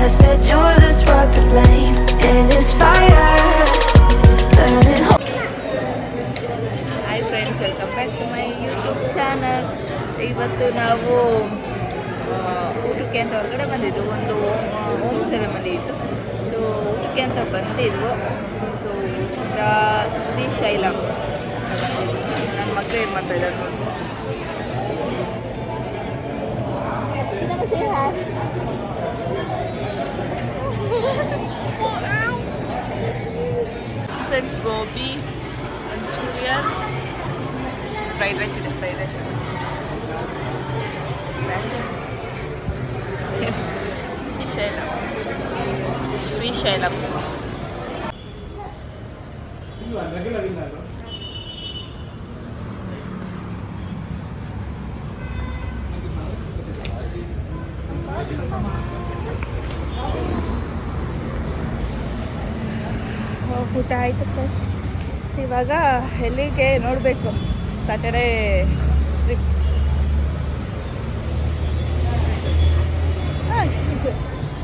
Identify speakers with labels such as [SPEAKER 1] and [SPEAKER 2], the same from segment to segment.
[SPEAKER 1] I said you're the spark to blame, and this fire burning.
[SPEAKER 2] Hi friends, welcome back to my YouTube channel. ಇವತ್ತು ನಾವು ಊಟಕ್ಕೆ ಅಂತ ಹೊರಗಡೆ ಬಂದಿದ್ದು. ಒಂದು ಹೋಮ್ ಸೆರೆಮನಿ ಇತ್ತು. ಸೊ ಊಟಕ್ಕೆ ಅಂತ ಬಂದಿದ್ವು. ಸೊ ಊಟ ಶ್ರೀಶೈಲ ನನ್ನ ಮಕ್ಕಳು ಏನು ಮಾಡ್ತಾಯಿದ್ದಾರೆ ನೋಡಿ. Friends, gobi manchurian, fried rice ಇದೆ. Fried rice Srisailam. ಊಟ ಆಯಿತು ಫ್ರೆಂಡ್ಸ್. ಇವಾಗ ಎಲ್ಲಿಗೆ ನೋಡಬೇಕು, ಸ್ಯಾಟರ್ಡೇ ಟ್ರಿಪ್.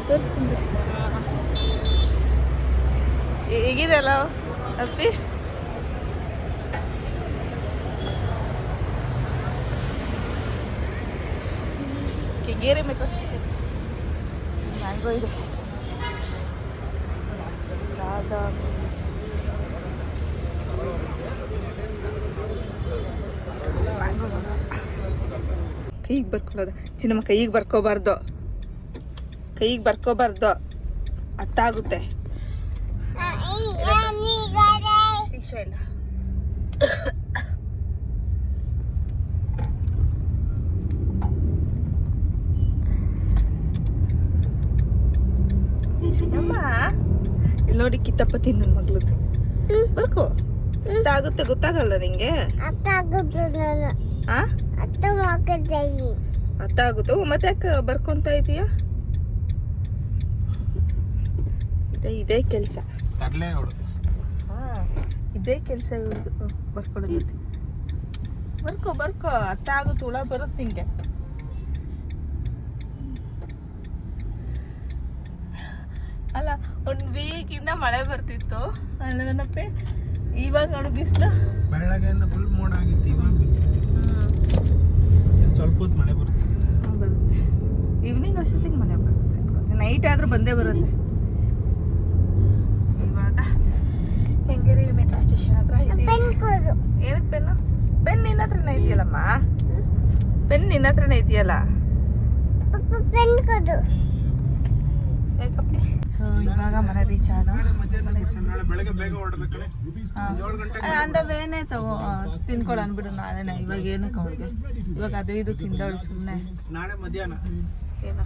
[SPEAKER 2] ತೋರಿಸಿದ್ದೆ ಹೇಗಿದೆಯಲ್ಲ ಅಪ್ಪಿ. ಕೆಂಗೇರಿ ಮೆಟ್ರೋ ಸ್ಟೇಷನ್ ಮ್ಯಾಂಗೋ ಇದೆ. ರಾಧಾ ಕೈಗೆ ಬರ್ಕೊಳ್ಳೋದು ಚಿನ್ನಮ್ಮ, ಕೈಗೆ ಬರ್ಕೋಬಾರ್ದು, ಕೈಗೆ ಬರ್ಕೋಬಾರ್ದು, ಅತ್ತಾಗುತ್ತೆ. ಶ್ರೀಶೈಲ ಚಿನ್ನಮ್ಮ, ಇಲ್ಲಿ ನೋಡಿ ಕಿತ್ತಪ್ಪತ್ತೀನಿ ನನ್ನ ಮಗಳದು. ಬರ್ಕೋ, ಅತ್ತಾಗುತ್ತೆ. ಗೊತ್ತಾಗಲ್ಲ ನಿಂಗೆ? ಅರ್ಥ ಆಗುತ್ತೆ. ಮತ್ತೆ ಯಾಕೆ ಬರ್ಕೊಂತ ಇದೀಯಾ? ಇದೇ ಕೆಲಸ. ಇದೇ ಕೆಲಸ ಬರ್ಕೊಳ್ಳೋದು. ಬರ್ಕೋ ಅರ್ಥ ಆಗುತ್ತೆ. ಹುಳ ಬರುತ್ತೆ ನಿಂಗೆ. ಅಲ್ಲ, ಒಂದು ವೀಕಿಂದ ಮಳೆ ಬರ್ತಿತ್ತು ಅಲ್ಲನಪ್ಪೆ. ಇವಾಗ ನೋಡು ಬಿಸಿಲು.
[SPEAKER 3] ಬೆಳಗ್ಗೆಯಿಂದ ಫುಲ್ ಮೋಡ ಆಗಿತ್ತು. ಇವಾಗ ಬಿಸಿಲು. ಸ್ವಲ್ಪ ಹೊತ್ತು ಮಳೆ ಬರುತ್ತೆ.
[SPEAKER 2] ಈವ್ನಿಂಗ್ ಅಷ್ಟೊತ್ತಿಗೆ ಮಳೆ ಬರುತ್ತೆ. ನೈಟ್ ಆದ್ರೂ ಬಂದೇ ಬರುತ್ತೆ. ಇವಾಗ ಕೆಂಗೇರಿ ಮೆಟ್ರೋ ಸ್ಟೇಷನ್ ಹತ್ರ ಇದೀವಿ. ಏನಕ್ಕೆ ಪೆನ್ನು? ಪೆನ್ ನಿನ್ನ ಹತ್ರನೇ ಇದೆಯಲ್ಲಮ್ಮ. ಪೆನ್ ನಿನ್ನ ಹತ್ರನೇ ಇದೆಯಲ್ಲ. ಯಾಕಪ್ಪಿ? ಸೊ ಇವಾಗ ಮನೆ ರೀಚ್ ಆದ. ಅಂದವೇನೇ ತಗೋ ತಿನ್ಕೊಳ ಅನ್ಬಿಡು. ನಾಳೆನ ಇವಾಗ ಏನಕ್ಕೆ ಅವಳಿಗೆ ಇವಾಗ ಅದು ಇದು ತಿಂದವಳು ಸುಮ್ಮನೆ.
[SPEAKER 3] ನಾಳೆ ಮಧ್ಯಾಹ್ನ
[SPEAKER 2] ಏನ?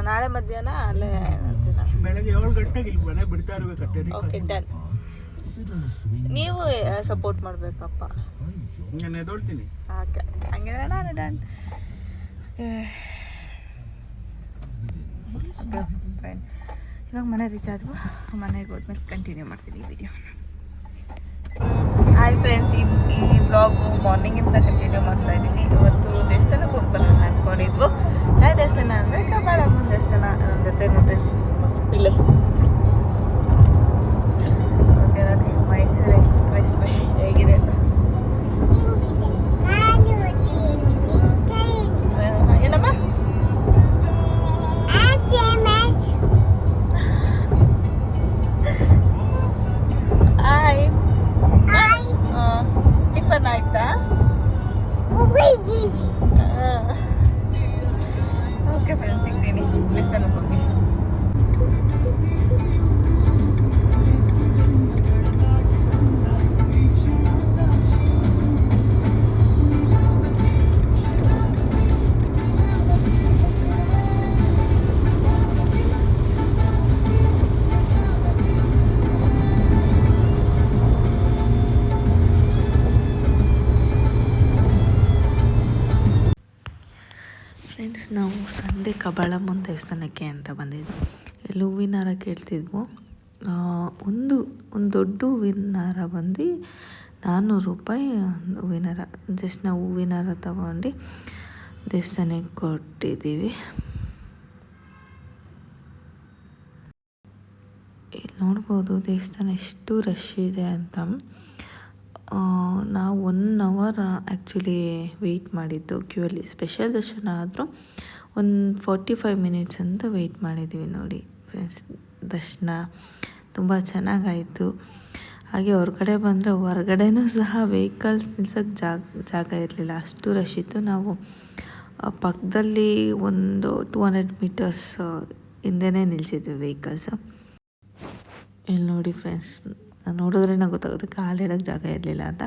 [SPEAKER 2] ನಾಳೆ ಮಧ್ಯಾಹ್ನ ಅಲ್ಲೇ
[SPEAKER 3] ಬೆಳಗ್ಗೆ 7 ಗಂಟೆಗೆ ಇಲ್ಲಿ ಮನೆ ಬಿಡ್ತಾ ಇರ್ಬೇಕು.
[SPEAKER 2] Okay, done. ನೀವು ಸಪೋರ್ಟ್ ಮಾಡ್ಬೇಕಪ್ಪ.
[SPEAKER 3] ನಾನು ಎದೊಳ್ತೀನಿ.
[SPEAKER 2] ಓಕೆ, ಹಂಗಿದ್ರೆ ನಾನು ಡನ್. ಫ್ರೆಂಡ್, ಇವಾಗ ಮನೆ ರೀಚ್ ಆದ್ವು. ಮನೆಗೆ ಹೋದ್ಮೇಲೆ ಕಂಟಿನ್ಯೂ ಮಾಡ್ತೀನಿ ಈ ವಿಡಿಯೋನ. ಹಾಯ್ ಫ್ರೆಂಡ್ಸ್, ಈ ವ್ಲಾಗು ಮಾರ್ನಿಂಗಿಂದ ಕಂಟಿನ್ಯೂ ಮಾಡ್ತಾ ಇದ್ದೀನಿ. ಇವತ್ತು ದೇವಸ್ಥಾನಕ್ಕೆ ಹೋಗ್ಬರೋಣ ಅಂದ್ಕೊಂಡಿದ್ವು. ಯಾವ ದೇವಸ್ಥಾನ ಅಂದರೆ ಕಬ್ಬಾಳಮ್ಮನ ದೇವಸ್ಥಾನ. ನನ್ನ ಜೊತೆ ನೋಡ್ರಿ ಇಲ್ಲೇ. ಓಕೆ ನೋಡಿ, ಮೈಸೂರು ಎಕ್ಸ್ಪ್ರೆಸ್ ವೇ ಹೇಗಿದೆ ಅಂತ. ಏನಮ್ಮ? ಟಿಫನ್ ಆಯ್ತಾ? ಓಕೆ ಫ್ರೆಂಡ್ಸ್, ಸಿಗ್ತೀನಿ ದೇವಸ್ಥಾನಕ್ಕೆ ಹೋಗಿ. ಫ್ರೆಂಡ್ಸ್, ನಾವು ಸಂಡೆ ಕಬ್ಬಾಳಮ್ಮನ ದೇವಸ್ಥಾನಕ್ಕೆ ಅಂತ ಬಂದಿದ್ವಿ. ಇಲ್ಲಿ ಹೂವಿನ ಹಾರ ಕೇಳ್ತಿದ್ವು. ಒಂದು ದೊಡ್ಡ ಹೂವಿನ ಹಾರ ಬಂದು 400 ರೂಪಾಯಿ ಹೂವಿನ ಹಾರ. ಜಸ್ಟ್ ನಾವು ಹೂವಿನ ಹಾರ ತಗೊಂಡು ದೇವಸ್ಥಾನಕ್ಕೆ ಕೊಟ್ಟಿದ್ದೀವಿ.
[SPEAKER 4] ಇಲ್ಲಿ ನೋಡ್ಬೋದು ದೇವಸ್ಥಾನ ಎಷ್ಟು ರಶ್ ಇದೆ ಅಂತ. ನಾವು 1 hour ಆ್ಯಕ್ಚುಲಿ ವೆಯ್ಟ್ ಮಾಡಿದ್ದು ಕ್ಯೂಯಲ್ಲಿ. ಸ್ಪೆಷಲ್ ದರ್ಶನ ಆದರೂ ಒಂದು 45 minutes ಅಂತ ವೆಯ್ಟ್ ಮಾಡಿದ್ದೀವಿ ನೋಡಿ ಫ್ರೆಂಡ್ಸ್. ದರ್ಶನ ತುಂಬ ಚೆನ್ನಾಗಾಯಿತು. ಹಾಗೆ ಹೊರಗಡೆ ಬಂದರೆ ಹೊರಗಡೆನೂ ಸಹ ವೆಹಿಕಲ್ಸ್ ನಿಲ್ಸೋಕ್ಕೆ ಜಾಗ ಇರಲಿಲ್ಲ, ಅಷ್ಟು ರಶ್ ಇತ್ತು. ನಾವು ಪಕ್ಕದಲ್ಲಿ ಒಂದು 200 meters ಹಿಂದೆನೇ ನಿಲ್ಲಿಸಿದ್ವಿ ವೆಹಿಕಲ್ಸು. ಇಲ್ಲಿ ನೋಡಿ ಫ್ರೆಂಡ್ಸ್, ನೋಡಿದ್ರೇ ಗೊತ್ತಾಗುತ್ತೆ ಕಾಲಿಡೋಕ್ಕೆ ಜಾಗ ಇರಲಿಲ್ಲ ಅಂತ.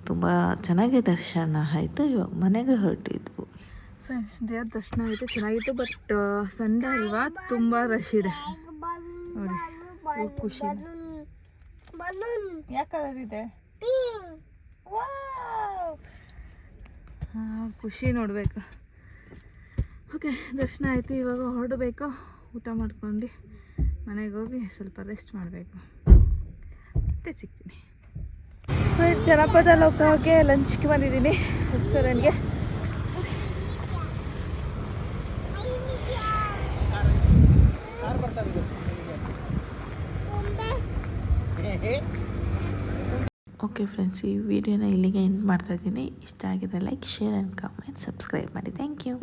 [SPEAKER 4] ತುಂಬ ಚೆನ್ನಾಗಿ ದರ್ಶನ ಆಯಿತು. ಇವಾಗ ಮನೆಗೆ ಹೊರಟಿದ್ವು ಫ್ರೆಂಡ್ಸ್. ದೇವ್ರ ದರ್ಶನ ಆಯಿತು, ಚೆನ್ನಾಗಿತ್ತು. ಬಟ್ ಸಂಡೇ ಅಲ್ವಾ, ತುಂಬ ರಶ್ ಇದೆ ನೋಡಿ. ಖುಷಿ ಯಾವ ಕಲರ್ ಇದೆ? ಖುಷಿ ನೋಡಬೇಕು. ಓಕೆ, ದರ್ಶನ ಆಯಿತು. ಇವಾಗ ಹೊರಡಬೇಕು. ಊಟ ಮಾಡ್ಕೊಂಡು ಮನೆಗೆ ಹೋಗಿ ಸ್ವಲ್ಪ ರೆಸ್ಟ್ ಮಾಡಬೇಕು. ಮತ್ತೆ ಸಿಗ್ತೀನಿ ಫ್ರೆಂಡ್ಸ್. ಜನಪದ ಲೋಕಕ್ಕೆ ಲಂಚ್ಗೆ ಬಂದಿದ್ದೀನಿ, ರೆಸ್ಟೋರೆಂಟ್ಗೆ. ಓಕೆ ಫ್ರೆಂಡ್ಸ್, ಈ ವಿಡಿಯೋನ ಇಲ್ಲಿಗೆ ಎಂಡ್ ಮಾಡ್ತಾಯಿದ್ದೀನಿ. ಇಷ್ಟ ಆಗಿದ್ರೆ like, share and comment, subscribe ಮಾಡಿ. Thank you.